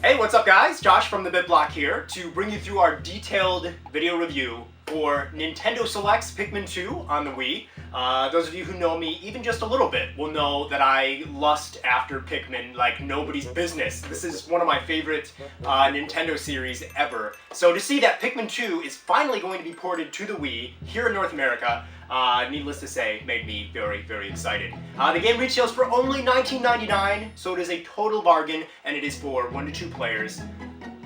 Hey, what's up guys? Josh from TheBitBlock here to bring you through our detailed video review for Nintendo Select's Pikmin 2 on the Wii. Those of you who know me even just a little bit will know that I lust after Pikmin like nobody's business. This is one of my favorite Nintendo series ever. So to see that Pikmin 2 is finally going to be ported to the Wii here in North America, needless to say, made me very, very excited. The game retails for only $19.99, so it is a total bargain, and it is for 1 to 2 players.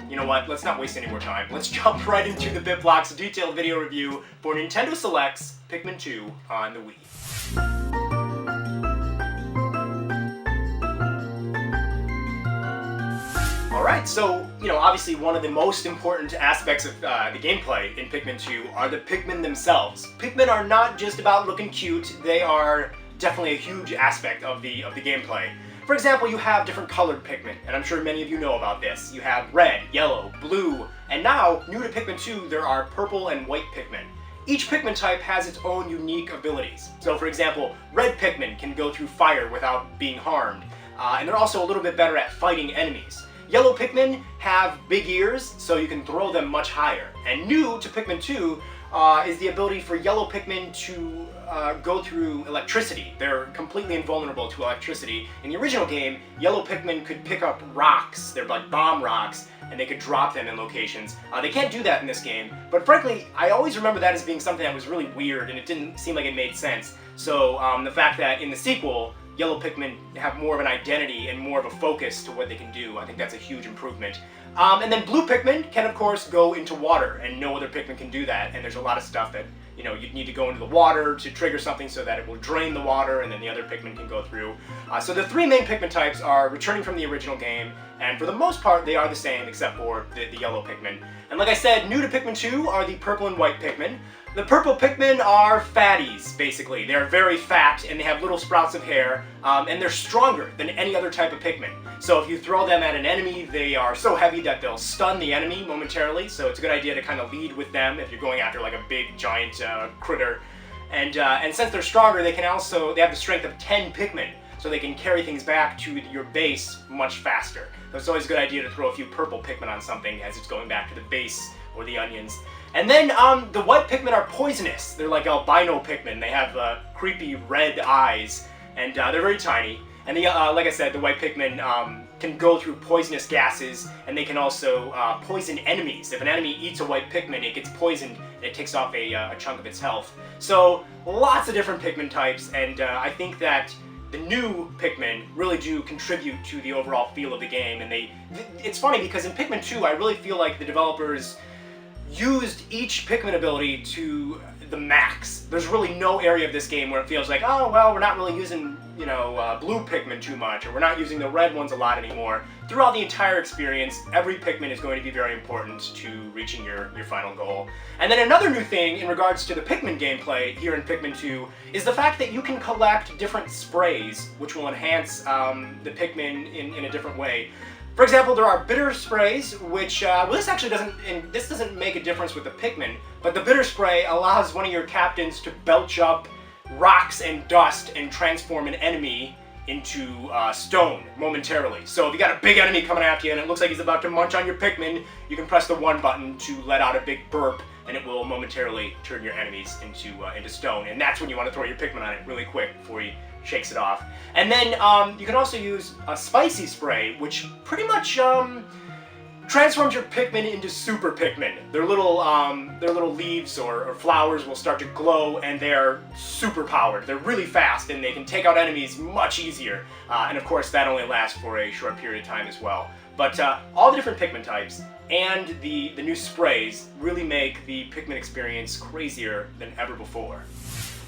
You know what, let's not waste any more time. Let's jump right into the TheBitBlock's detailed video review for Nintendo Select's Pikmin 2 on the Wii. Alright, so, obviously one of the most important aspects of the gameplay in Pikmin 2 are the Pikmin themselves. Pikmin are not just about looking cute, they are definitely a huge aspect of the gameplay. For example, you have different colored Pikmin, and I'm sure many of you know about this. You have red, yellow, blue, and now, new to Pikmin 2, there are purple and white Pikmin. Each Pikmin type has its own unique abilities. So for example, red Pikmin can go through fire without being harmed, and they're also a little bit better at fighting enemies. Yellow Pikmin have big ears, so you can throw them much higher. And new to Pikmin 2 is the ability for yellow Pikmin to go through electricity. They're completely invulnerable to electricity. In the original game, yellow Pikmin could pick up rocks, they're like bomb rocks, and they could drop them in locations. They can't do that in this game, but frankly, I always remember that as being something that was really weird, and it didn't seem like it made sense. So the fact that in the sequel, yellow Pikmin have more of an identity and more of a focus to what they can do, I think that's a huge improvement. And then blue Pikmin can of course go into water, and no other Pikmin can do that, and there's a lot of stuff that you'd need to go into the water to trigger something so that it will drain the water and then the other Pikmin can go through. So the 3 main Pikmin types are returning from the original game, and for the most part they are the same except for the yellow Pikmin. And like I said, new to Pikmin 2 are the purple and white Pikmin. The purple Pikmin are fatties, basically. They're very fat and they have little sprouts of hair, and they're stronger than any other type of Pikmin. So if you throw them at an enemy, they are so heavy that they'll stun the enemy momentarily, so it's a good idea to kind of lead with them if you're going after like a big giant critter. And since they're stronger, they have the strength of 10 Pikmin, so they can carry things back to your base much faster. So it's always a good idea to throw a few purple Pikmin on something as it's going back to the base or the onions. And then the white Pikmin are poisonous. They're like albino Pikmin. They have creepy red eyes, and they're very tiny. And like I said, the white Pikmin can go through poisonous gases, and they can also poison enemies. If an enemy eats a white Pikmin, it gets poisoned, and it takes off a chunk of its health. So lots of different Pikmin types, and I think that the new Pikmin really do contribute to the overall feel of the game. And it's funny because in Pikmin 2, I really feel like the developers used each Pikmin ability to the max. There's really no area of this game where it feels like, oh, well, we're not really using, blue Pikmin too much, or we're not using the red ones a lot anymore. Throughout the entire experience, every Pikmin is going to be very important to reaching your final goal. And then another new thing in regards to the Pikmin gameplay here in Pikmin 2 is the fact that you can collect different sprays, which will enhance the Pikmin in a different way. For example, there are bitter sprays, which, this doesn't make a difference with the Pikmin, but the bitter spray allows one of your captains to belch up rocks and dust and transform an enemy into stone momentarily. So if you got a big enemy coming after you and it looks like he's about to munch on your Pikmin, you can press the 1 button to let out a big burp, and it will momentarily turn your enemies into stone. And that's when you want to throw your Pikmin on it really quick before he shakes it off. And then you can also use a spicy spray, which pretty much transforms your Pikmin into super Pikmin. Their little leaves or flowers will start to glow, and they're super powered. They're really fast, and they can take out enemies much easier. And of course, that only lasts for a short period of time as well. But all the different Pikmin types and the new sprays really make the Pikmin experience crazier than ever before.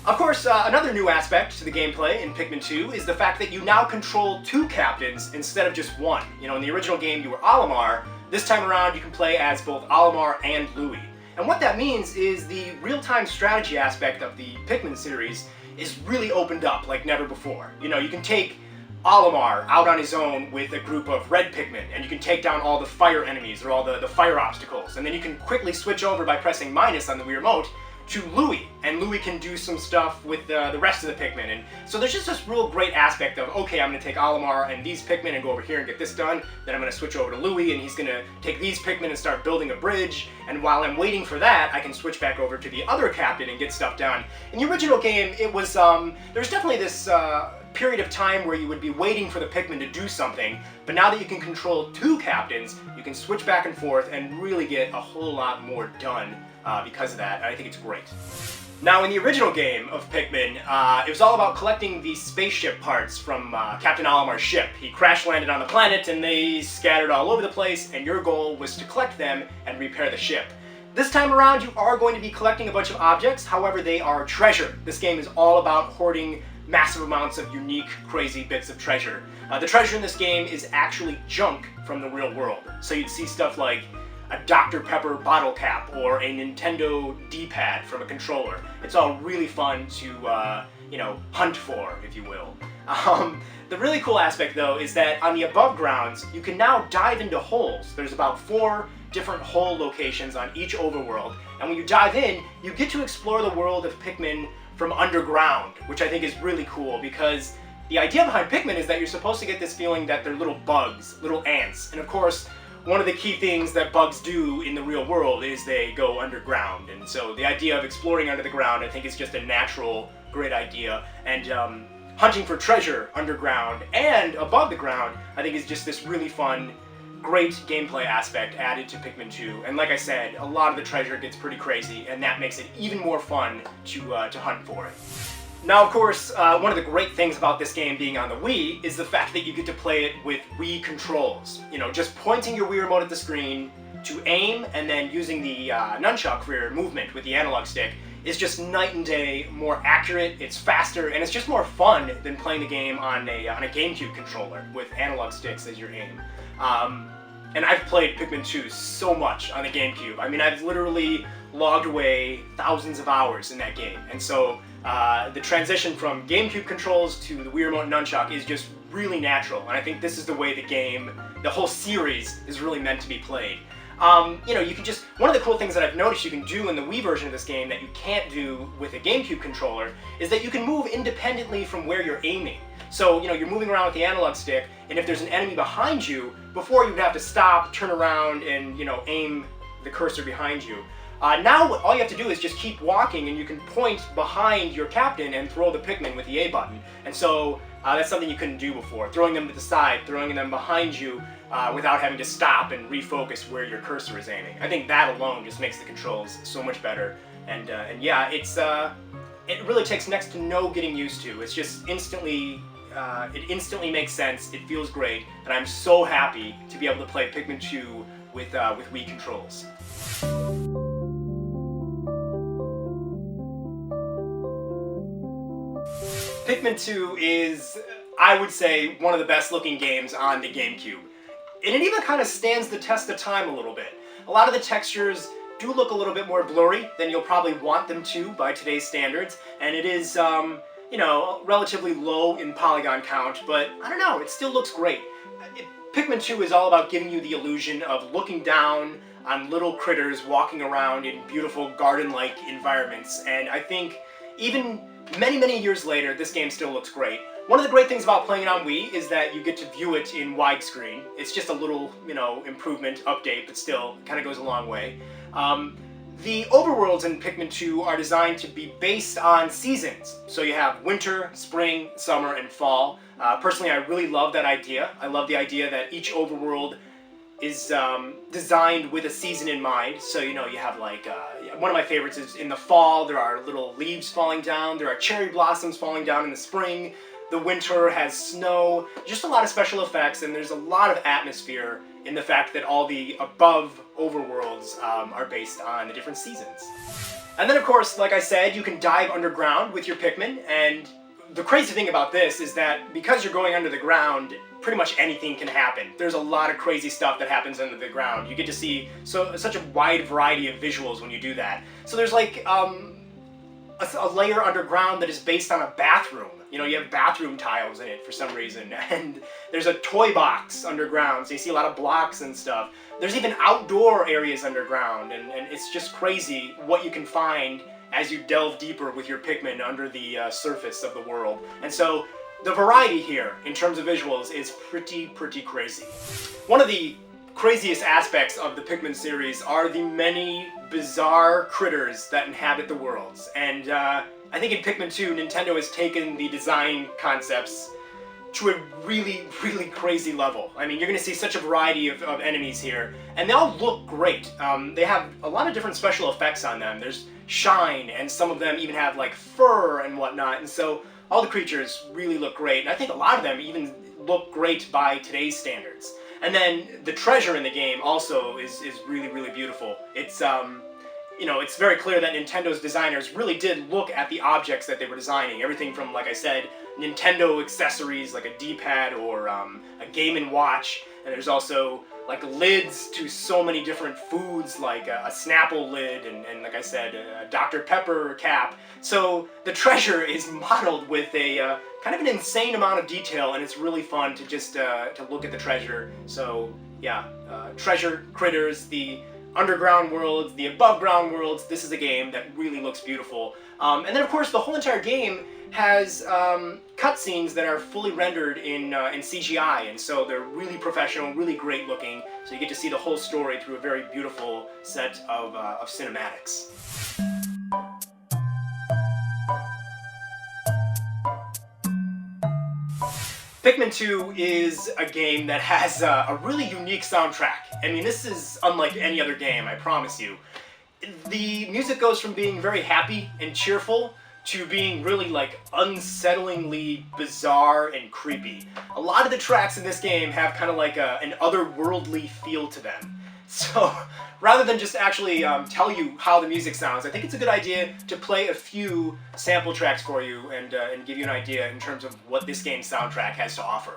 Of course, another new aspect to the gameplay in Pikmin 2 is the fact that you now control 2 captains instead of just 1. In the original game you were Olimar. This time around you can play as both Olimar and Louie. And what that means is the real-time strategy aspect of the Pikmin series is really opened up like never before. You can take Olimar out on his own with a group of red Pikmin, and you can take down all the fire enemies or all the fire obstacles. And then you can quickly switch over by pressing minus on the Wii Remote, to Louie, and Louie can do some stuff with the rest of the Pikmin. And so there's just this real great aspect of, okay, I'm going to take Olimar and these Pikmin and go over here and get this done, then I'm going to switch over to Louie and he's going to take these Pikmin and start building a bridge, and while I'm waiting for that, I can switch back over to the other captain and get stuff done. In the original game, it was, there's definitely this period of time where you would be waiting for the Pikmin to do something, but now that you can control two captains, you can switch back and forth and really get a whole lot more done because of that, and I think it's great. Now, in the original game of Pikmin, it was all about collecting the spaceship parts from Captain Olimar's ship. He crash-landed on the planet, and they scattered all over the place, and your goal was to collect them and repair the ship. This time around, you are going to be collecting a bunch of objects, however, they are treasure. This game is all about hoarding massive amounts of unique, crazy bits of treasure. The treasure in this game is actually junk from the real world. So you'd see stuff like a Dr. Pepper bottle cap or a Nintendo D-pad from a controller. It's all really fun to, you know, hunt for, if you will. The really cool aspect, though, is that on the above grounds, you can now dive into holes. There's about 4 different hole locations on each overworld, and when you dive in, you get to explore the world of Pikmin from underground, which I think is really cool, because the idea behind Pikmin is that you're supposed to get this feeling that they're little bugs, little ants, and of course, one of the key things that bugs do in the real world is they go underground, and so the idea of exploring under the ground I think is just a natural, great idea, and hunting for treasure underground and above the ground I think is just this really fun, great gameplay aspect added to Pikmin 2, and like I said, a lot of the treasure gets pretty crazy, and that makes it even more fun to hunt for it. Now, of course, one of the great things about this game being on the Wii is the fact that you get to play it with Wii controls. You know, just pointing your Wii remote at the screen to aim and then using the nunchuck for your movement with the analog stick is just night and day, more accurate, it's faster, and it's just more fun than playing the game on a GameCube controller with analog sticks as your aim. And I've played Pikmin 2 so much on the GameCube. I mean, I've literally logged away thousands of hours in that game, and so the transition from GameCube controls to the Wii Remote Nunchuck is just really natural, and I think this is the way the game, the whole series, is really meant to be played. You know, you can just, one of the cool things that I've noticed you can do in the Wii version of this game that you can't do with a GameCube controller is that you can move independently from where you're aiming. So, you know, you're moving around with the analog stick, and if there's an enemy behind you, before you'd have to stop, turn around, and, you know, aim the cursor behind you. Now all you have to do is just keep walking, and you can point behind your captain and throw the Pikmin with the A button. And so that's something you couldn't do before. Throwing them to the side, throwing them behind you without having to stop and refocus where your cursor is aiming. I think that alone just makes the controls so much better. And yeah, it really takes next to no getting used to. It's just instantly, it instantly makes sense, it feels great, and I'm so happy to be able to play Pikmin 2 with Wii controls. Pikmin 2 is, I would say, one of the best looking games on the GameCube. And it even kind of stands the test of time a little bit. A lot of the textures do look a little bit more blurry than you'll probably want them to by today's standards, and it is, you know, relatively low in polygon count, but I don't know, it still looks great. Pikmin 2 is all about giving you the illusion of looking down on little critters walking around in beautiful garden-like environments, and I think even many, many years later, this game still looks great. One of the great things about playing it on Wii is that you get to view it in widescreen. It's just a little, you know, improvement, update, but still, kind of goes a long way. The overworlds in Pikmin 2 are designed to be based on seasons. So you have winter, spring, summer, and fall. Personally, I really love that idea. I love the idea that each overworld is designed with a season in mind. So, you know, you have like, one of my favorites is in the fall, there are little leaves falling down, there are cherry blossoms falling down in the spring, the winter has snow, just a lot of special effects, and there's a lot of atmosphere in the fact that all the above overworlds are based on the different seasons. And then, of course, like I said, you can dive underground with your Pikmin, and the crazy thing about this is that because you're going under the ground, pretty much anything can happen. There's a lot of crazy stuff that happens under the ground. You get to see such a wide variety of visuals when you do that. So there's like a layer underground that is based on a bathroom. You know, you have bathroom tiles in it for some reason, and there's a toy box underground, so you see a lot of blocks and stuff. There's even outdoor areas underground, and it's just crazy what you can find as you delve deeper with your Pikmin under the surface of the world. And so the variety here in terms of visuals is pretty crazy. One of the craziest aspects of the Pikmin series are the many bizarre critters that inhabit the worlds. And I think in Pikmin 2, Nintendo has taken the design concepts to a really crazy level. I mean, you're going to see such a variety of enemies here, and they all look great. They have a lot of different special effects on them. There's shine, and some of them even have like fur and whatnot, and so all the creatures really look great, and I think a lot of them even look great by today's standards. And then the treasure in the game also is really beautiful. It's you know, it's very clear that Nintendo's designers really did look at the objects that they were designing. Everything from, like I said, Nintendo accessories like a D-pad or a Game & Watch, and there's also like lids to so many different foods like a Snapple lid and like I said, a Dr. Pepper cap. So the treasure is modeled with a kind of an insane amount of detail, and it's really fun to just to look at the treasure. So yeah, treasure, critters, the underground worlds, the above ground worlds. This is a game that really looks beautiful. And then of course the whole entire game has cutscenes that are fully rendered in CGI, and so they're really professional, really great looking, so you get to see the whole story through a very beautiful set of cinematics. Pikmin 2 is a game that has a really unique soundtrack. I mean, this is unlike any other game, I promise you. The music goes from being very happy and cheerful to being really like unsettlingly bizarre and creepy. A lot of the tracks in this game have kind of like an otherworldly feel to them. So rather than just actually tell you how the music sounds, I think it's a good idea to play a few sample tracks for you and give you an idea in terms of what this game's soundtrack has to offer.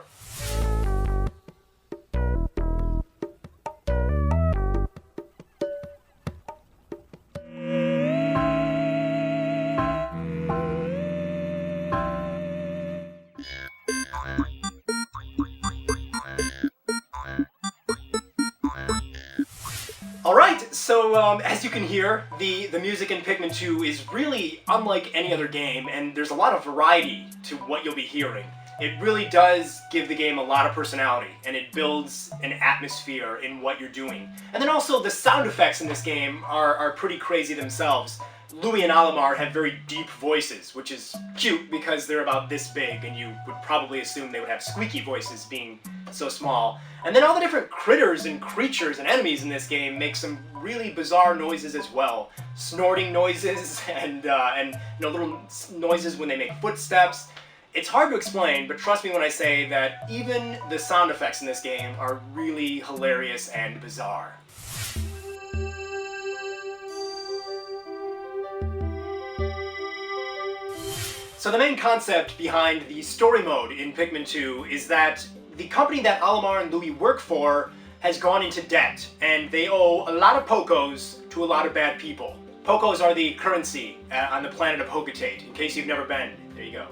Alright, so as you can hear, the music in Pikmin 2 is really unlike any other game, and there's a lot of variety to what you'll be hearing. It really does give the game a lot of personality, and it builds an atmosphere in what you're doing. And then also the sound effects in this game are pretty crazy themselves. Louie and Olimar have very deep voices, which is cute because they're about this big, and you would probably assume they would have squeaky voices being so small. And then all the different critters and creatures and enemies in this game make some really bizarre noises as well. Snorting noises and you know, little noises when they make footsteps. It's hard to explain, but trust me when I say that even the sound effects in this game are really hilarious and bizarre. So the main concept behind the story mode in Pikmin 2 is that the company that Olimar and Louie work for has gone into debt, and they owe a lot of Pokos to a lot of bad people. Pokos are the currency on the planet of Hocotate, in case you've never been. There you go.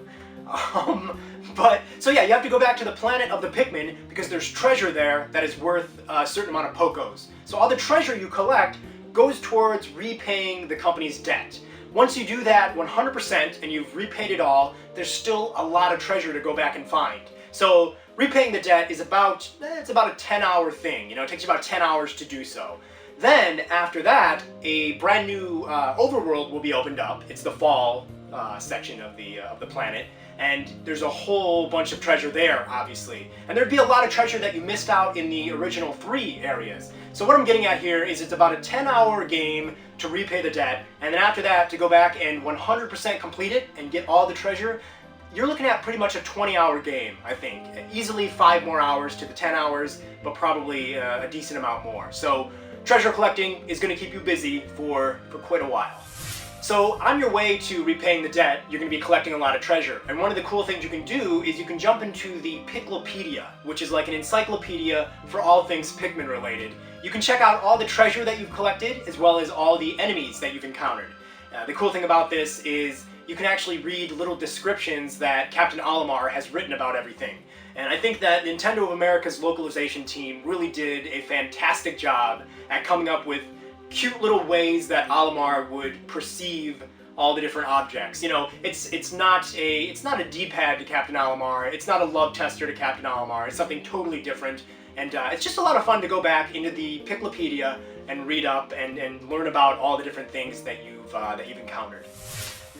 So yeah, you have to go back to the planet of the Pikmin because there's treasure there that is worth a certain amount of Pokos. So all the treasure you collect goes towards repaying the company's debt. Once you do that 100% and you've repaid it all, there's still a lot of treasure to go back and find. So repaying the debt is about a 10-hour thing. You know, it takes you about 10 hours to do so. Then after that, a brand new overworld will be opened up. It's the fall section of the planet, and there's a whole bunch of treasure there, obviously. And there'd be a lot of treasure that you missed out in the original 3 areas. So what I'm getting at here is it's about a 10-hour game to repay the debt, and then after that to go back and 100% complete it and get all the treasure. You're looking at pretty much a 20-hour game, I think. Easily 5 more hours to the 10 hours, but probably a decent amount more. So treasure collecting is going to keep you busy for quite a while. So on your way to repaying the debt, you're going to be collecting a lot of treasure. And one of the cool things you can do is you can jump into the Encyclopedia, which is like an encyclopedia for all things Pikmin related. You can check out all the treasure that you've collected, as well as all the enemies that you've encountered. The cool thing about this is you can actually read little descriptions that Captain Olimar has written about everything. And I think that Nintendo of America's localization team really did a fantastic job at coming up with cute little ways that Olimar would perceive all the different objects. You know, it's not a D-pad to Captain Olimar. It's not a love tester to Captain Olimar. It's something totally different, and it's just a lot of fun to go back into the Encyclopedia and read up and learn about all the different things that you've encountered.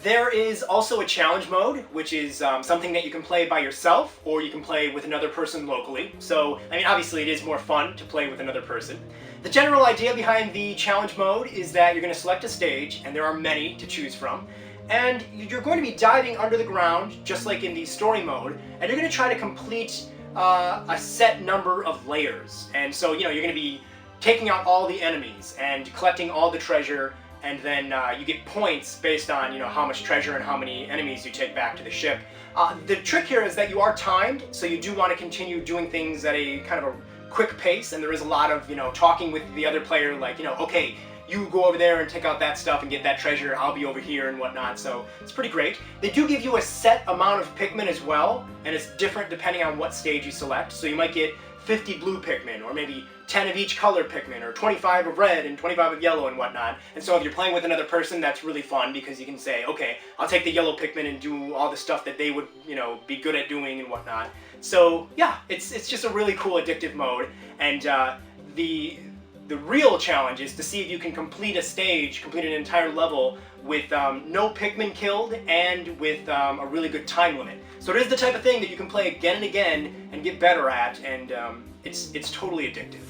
There is also a challenge mode, which is something that you can play by yourself, or you can play with another person locally. So, I mean, obviously it is more fun to play with another person. The general idea behind the challenge mode is that you're going to select a stage, and there are many to choose from, and you're going to be diving under the ground, just like in the story mode, and you're going to try to complete a set number of layers. And so, you know, you're going to be taking out all the enemies and collecting all the treasure, and then you get points based on, you know, how much treasure and how many enemies you take back to the ship. The trick here is that you are timed, so you do want to continue doing things at a kind of a quick pace, and there is a lot of, you know, talking with the other player, like, you know, okay, you go over there and take out that stuff and get that treasure, I'll be over here and whatnot, so it's pretty great. They do give you a set amount of Pikmin as well, and it's different depending on what stage you select, so you might get 50 blue Pikmin, or maybe 10 of each color Pikmin, or 25 of red and 25 of yellow and whatnot. And so if you're playing with another person, that's really fun because you can say, okay, I'll take the yellow Pikmin and do all the stuff that they would, you know, be good at doing and whatnot. So yeah, it's just a really cool addictive mode, and the real challenge is to see if you can complete a stage, complete an entire level with no Pikmin killed and with a really good time limit. So it is the type of thing that you can play again and again and get better at, and it's totally addictive.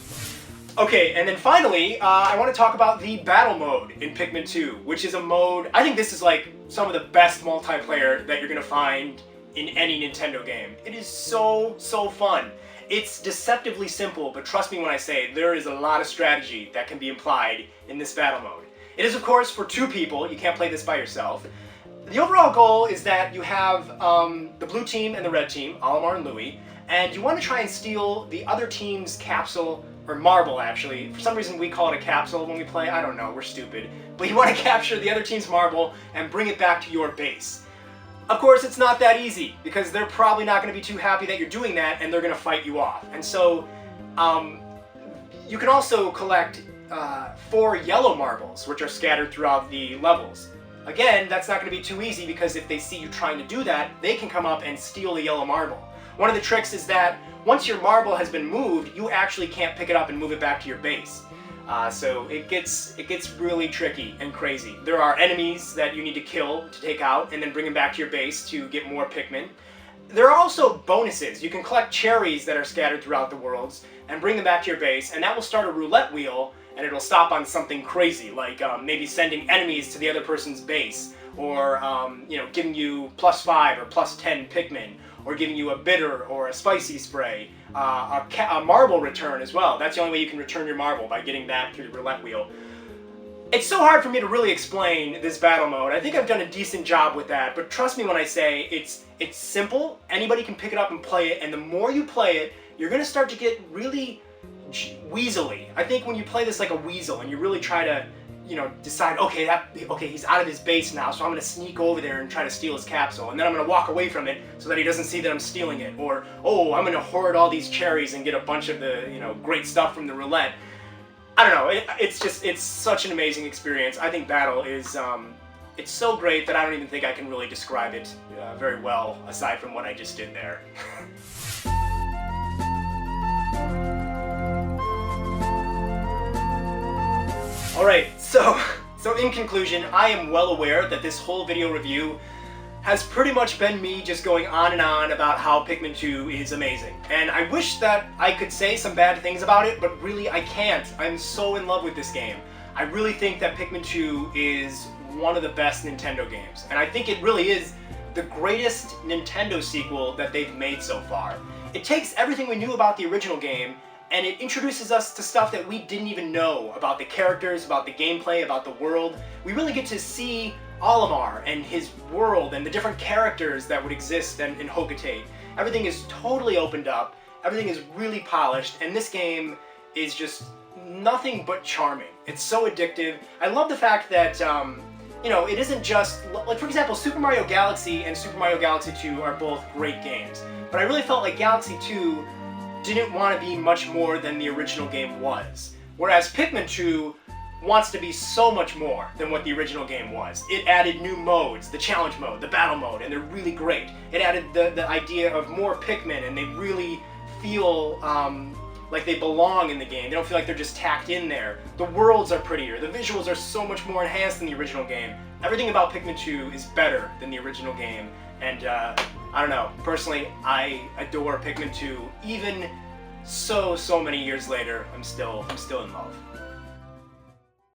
Okay, and then finally, I want to talk about the battle mode in Pikmin 2, which is a mode, I think this is like some of the best multiplayer that you're going to find in any Nintendo game. It is so fun. It's deceptively simple, but trust me when I say there is a lot of strategy that can be applied in this battle mode. It is, of course, for 2 people. You can't play this by yourself. The overall goal is that you have the blue team and the red team, Olimar and Louie, and you want to try and steal the other team's capsule, or marble actually. For some reason we call it a capsule when we play, I don't know, we're stupid. But you want to capture the other team's marble and bring it back to your base. Of course, it's not that easy, because they're probably not going to be too happy that you're doing that, and they're going to fight you off. And so, you can also collect 4 yellow marbles, which are scattered throughout the levels. Again, that's not going to be too easy, because if they see you trying to do that, they can come up and steal the yellow marble. One of the tricks is that once your marble has been moved, you actually can't pick it up and move it back to your base. So it gets really tricky and crazy. There are enemies that you need to kill to take out and then bring them back to your base to get more Pikmin. There are also bonuses. You can collect cherries that are scattered throughout the worlds and bring them back to your base, and that will start a roulette wheel, and it'll stop on something crazy, like maybe sending enemies to the other person's base, or you know, giving you +5 or +10 Pikmin, or giving you a bitter or a spicy spray, a marble return as well. That's the only way you can return your marble, by getting that through the roulette wheel. It's so hard for me to really explain this battle mode. I think I've done a decent job with that, but trust me when I say it's simple. Anybody can pick it up and play it, and the more you play it, you're going to start to get really weaselly. I think when you play this like a weasel and you really try to, you know, decide, okay, he's out of his base now, so I'm going to sneak over there and try to steal his capsule, and then I'm going to walk away from it so that he doesn't see that I'm stealing it, or, oh, I'm going to hoard all these cherries and get a bunch of the, you know, great stuff from the roulette. I don't know, it's such an amazing experience. I think Battle is, it's so great that I don't even think I can really describe it very well, aside from what I just did there. Alright, so in conclusion, I am well aware that this whole video review has pretty much been me just going on and on about how Pikmin 2 is amazing. And I wish that I could say some bad things about it, but really I can't. I'm so in love with this game. I really think that Pikmin 2 is one of the best Nintendo games. And I think it really is the greatest Nintendo sequel that they've made so far. It takes everything we knew about the original game, and it introduces us to stuff that we didn't even know about the characters, about the gameplay, about the world. We really get to see Olimar and his world and the different characters that would exist in Hokate. Everything is totally opened up, everything is really polished, and this game is just nothing but charming. It's so addictive. I love the fact that, you know, it isn't just, like for example, Super Mario Galaxy and Super Mario Galaxy 2 are both great games, but I really felt like Galaxy 2 didn't want to be much more than the original game was. Whereas Pikmin 2 wants to be so much more than what the original game was. It added new modes, the challenge mode, the battle mode, and they're really great. It added the idea of more Pikmin, and they really feel like they belong in the game. They don't feel like they're just tacked in there. The worlds are prettier. The visuals are so much more enhanced than the original game. Everything about Pikmin 2 is better than the original game. And I don't know. Personally, I adore Pikmin 2. Even so many years later, I'm still in love.